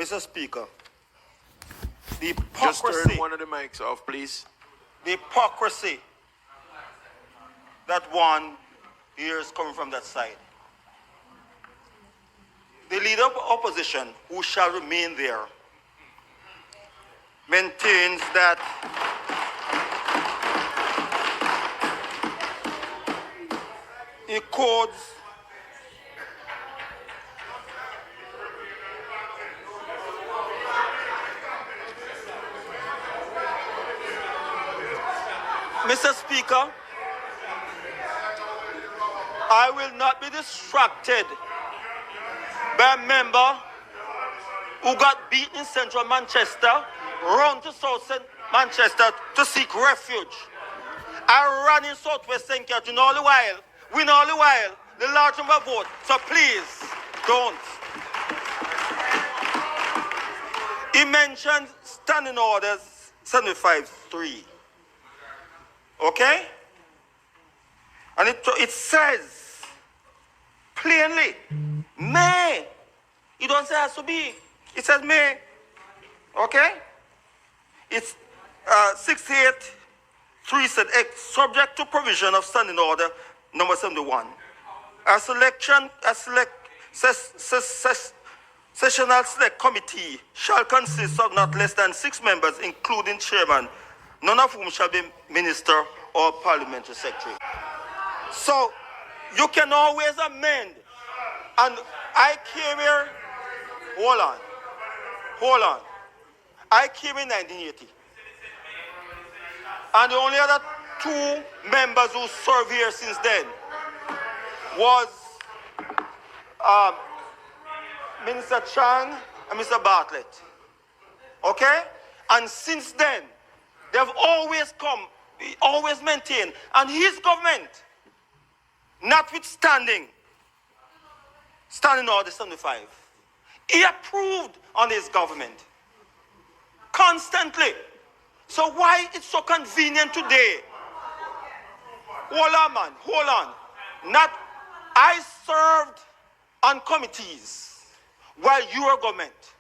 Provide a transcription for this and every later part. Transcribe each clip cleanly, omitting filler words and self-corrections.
Mr. Speaker, the Just hypocrisy, turn one of the mics off, please. the hypocrisy that one hears coming from that side. The leader of opposition, who shall remain there, maintains that he codes Mr. Speaker, I will not be distracted by a member who got beaten in central Manchester, run to south Manchester to seek refuge. I ran in southwest St. Catherine all the while, win all the while, the large number of votes. So please, don't. He mentioned standing orders 75-3. Okay? And it says plainly, may. It don't say has to be. It says may. Okay? It's 68-3 said, subject to provision of standing order number 71. A sessional select committee shall consist of not less than 6 members, including chairman, none of whom shall be minister or parliamentary secretary. So you can always amend. And I came here, hold on. I came in 1980. And the only other 2 members who served here since then was Minister Chang and Mr. Bartlett. Okay? And since then, they've always always maintained, and his government, notwithstanding standing order 75, he approved on his government constantly. So why it's so convenient today? Hold on, man, hold on. I served on committees while you were government,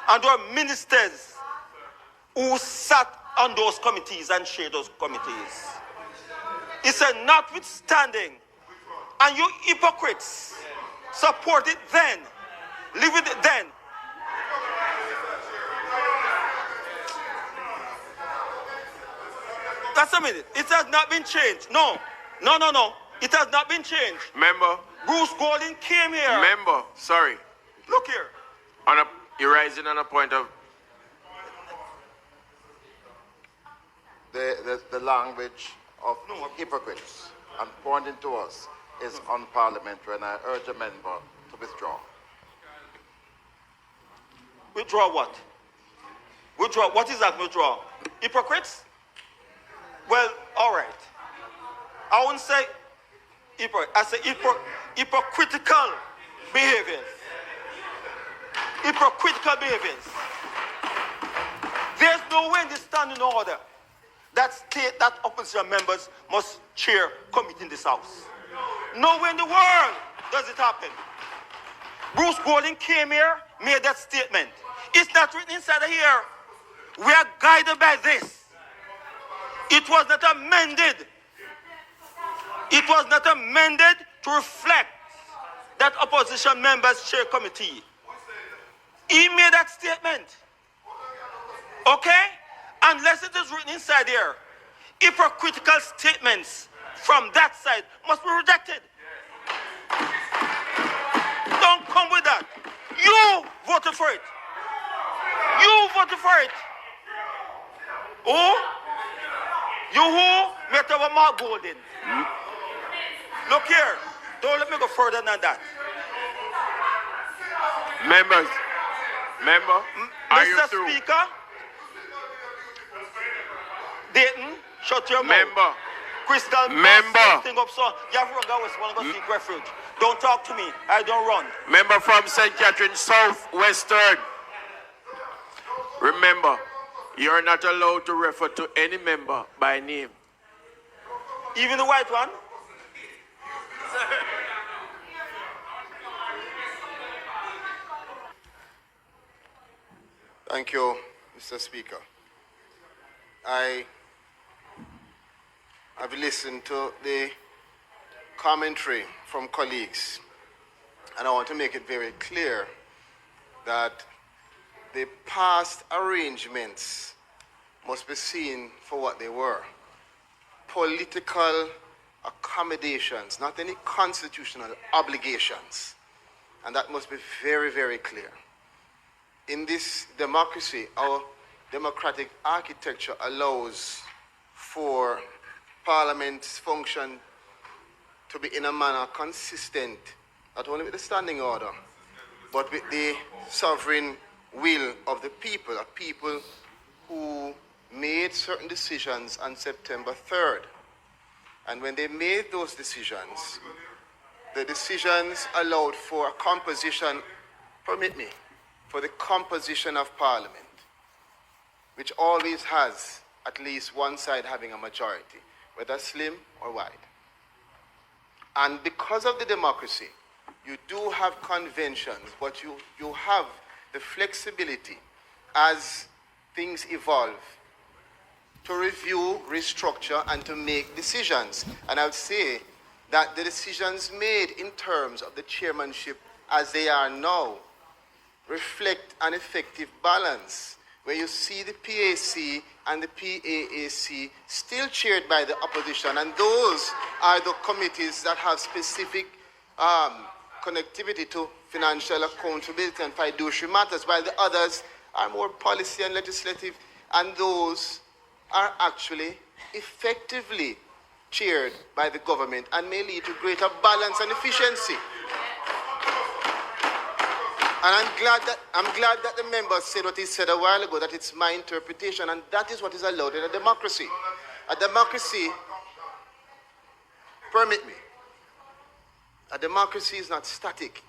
and there were ministers who sat on those committees and chaired those committees. He said, notwithstanding, and you hypocrites support it then, live with it then. That's a minute. It has not been changed. No. It has not been changed. Member. Bruce Golding came here. Member, sorry. Look here. You're rising on a point of... The language of hypocrites and pointing to us is unparliamentary, and I urge a member to withdraw. Withdraw what? Withdraw. What is that withdraw? Hypocrites? Well, all right. I wouldn't say hypocrite. I say hypocritical behaviors. Hypocritical behaviors. There's no way in the standing order that state that opposition members must chair committee in this house. Nowhere in the world does it happen. Bruce Golding came here, made that statement. It's not written inside of here. We are guided by this. It was not amended. It was not amended to reflect that opposition members chair committee. He made that statement. Okay? Unless it is written inside here, hypocritical statements from that side must be rejected. Don't come with that. You voted for it. You voted for it. Who? You who? Met over Mark Golden. Look here. Don't let me go further than that. Member, are you Mr. through? Speaker, Dayton, shut your mouth. Member. Crystal, Member. thing up, so you have to go west, want to go seek refuge. Don't talk to me. I don't run. Member from St. Catherine South Western. Remember, you're not allowed to refer to any member by name. Even the white one? Thank you, Mr. Speaker. I have listened to the commentary from colleagues, and I want to make it very clear that the past arrangements must be seen for what they were. Political accommodations, not any constitutional obligations. And that must be very, very clear. In this democracy, our democratic architecture allows for Parliament's function to be in a manner consistent, not only with the standing order, but with the sovereign will of the people, a people who made certain decisions on September 3rd. And when they made those decisions, the decisions allowed for a composition, permit me, for the composition of Parliament, which always has at least one side having a majority, whether slim or wide. And because of the democracy, you do have conventions, but you have the flexibility as things evolve to review, restructure, and to make decisions. And I would say that the decisions made in terms of the chairmanship as they are now reflect an effective balance, where you see the PAC and the PAAC still chaired by the opposition, and those are the committees that have specific connectivity to financial accountability and fiduciary matters, while the others are more policy and legislative, and those are actually effectively chaired by the government and may lead to greater balance and efficiency. And I'm glad that the member said what he said a while ago, that it's my interpretation, and that is what is allowed in a democracy. A democracy, permit me, a democracy is not static.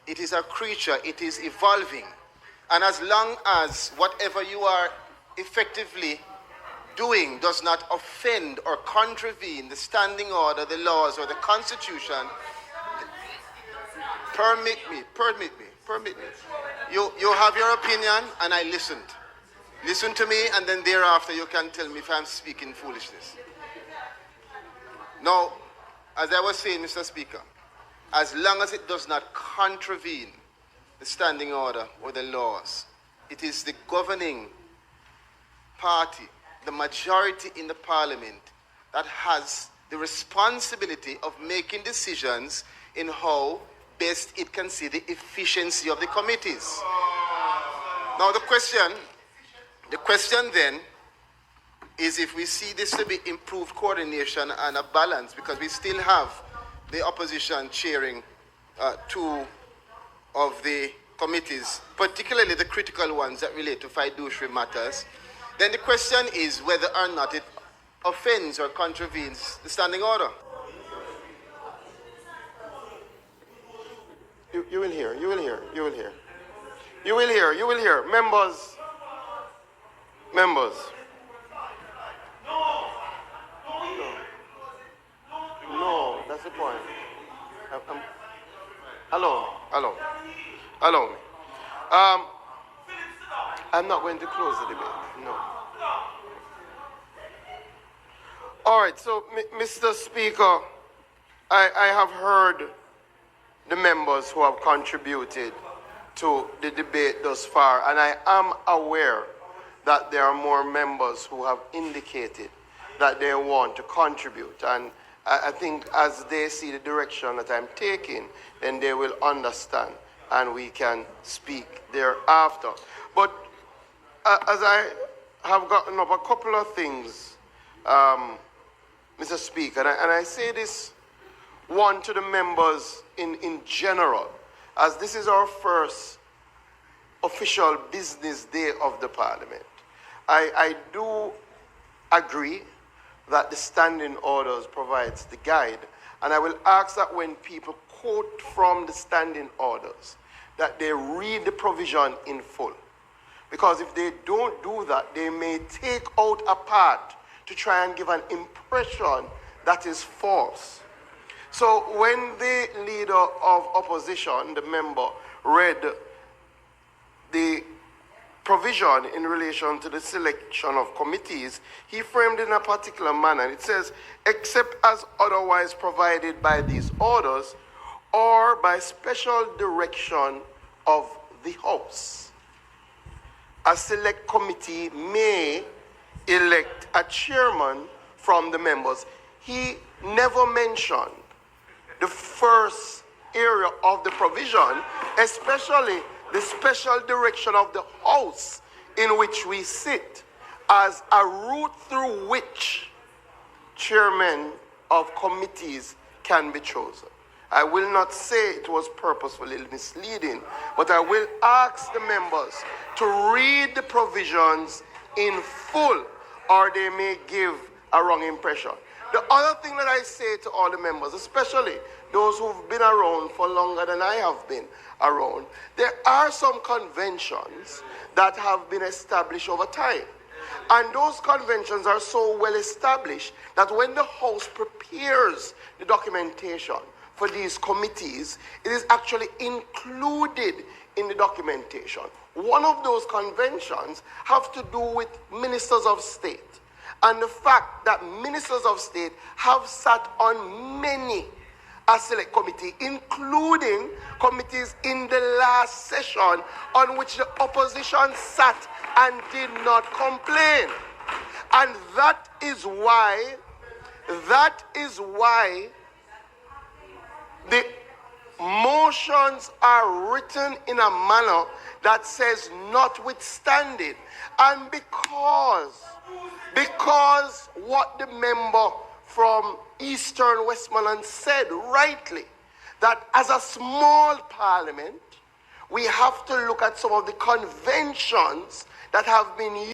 It is a creature, it is evolving. And as long as whatever you are effectively doing does not offend or contravene the standing order, the laws, or the Constitution, permit me. You have your opinion, and I listened. Listen to me, and then thereafter you can tell me if I'm speaking foolishness. Now, as I was saying, Mr. Speaker, as long as it does not contravene the standing order or the laws, it is the governing party, the majority in the Parliament, that has the responsibility of making decisions in how best it can see the efficiency of the committees. Now the question then is if we see this to be improved coordination and a balance, because we still have the opposition chairing two of the committees, particularly the critical ones that relate to fiduciary matters, then the question is whether or not it offends or contravenes the standing order. You will hear. Members. No, that's the point. Allow me. I'm not going to close the debate. No. All right, so, Mr. Speaker, I have heard the members who have contributed to the debate thus far, and I am aware that there are more members who have indicated that they want to contribute. And I think as they see the direction that I'm taking, then they will understand and we can speak thereafter. But as I have gotten up a couple of things, Mr. Speaker, and I say this one to the members in general, as this is our first official business day of the Parliament. I do agree that the standing orders provides the guide, and I will ask that when people quote from the standing orders, that they read the provision in full. Because if they don't do that, they may take out a part to try and give an impression that is false. So when the leader of opposition, the member, read the provision in relation to the selection of committees, he framed in a particular manner. It says, except as otherwise provided by these orders or by special direction of the House, a select committee may elect a chairman from the members. He never mentioned the first area of the provision, especially the special direction of the House in which we sit, as a route through which chairmen of committees can be chosen. I will not say it was purposefully misleading, but I will ask the members to read the provisions in full, or they may give a wrong impression. The other thing that I say to all the members, especially those who've been around for longer than I have been around, there are some conventions that have been established over time. And those conventions are so well established that when the House prepares the documentation for these committees, it is actually included in the documentation. One of those conventions have to do with ministers of state, and the fact that ministers of state have sat on many a select committee, including committees in the last session on which the opposition sat and did not complain. And that is why the motions are written in a manner that says notwithstanding. And because what the member from Eastern Westmoreland said rightly, that as a small parliament, we have to look at some of the conventions that have been used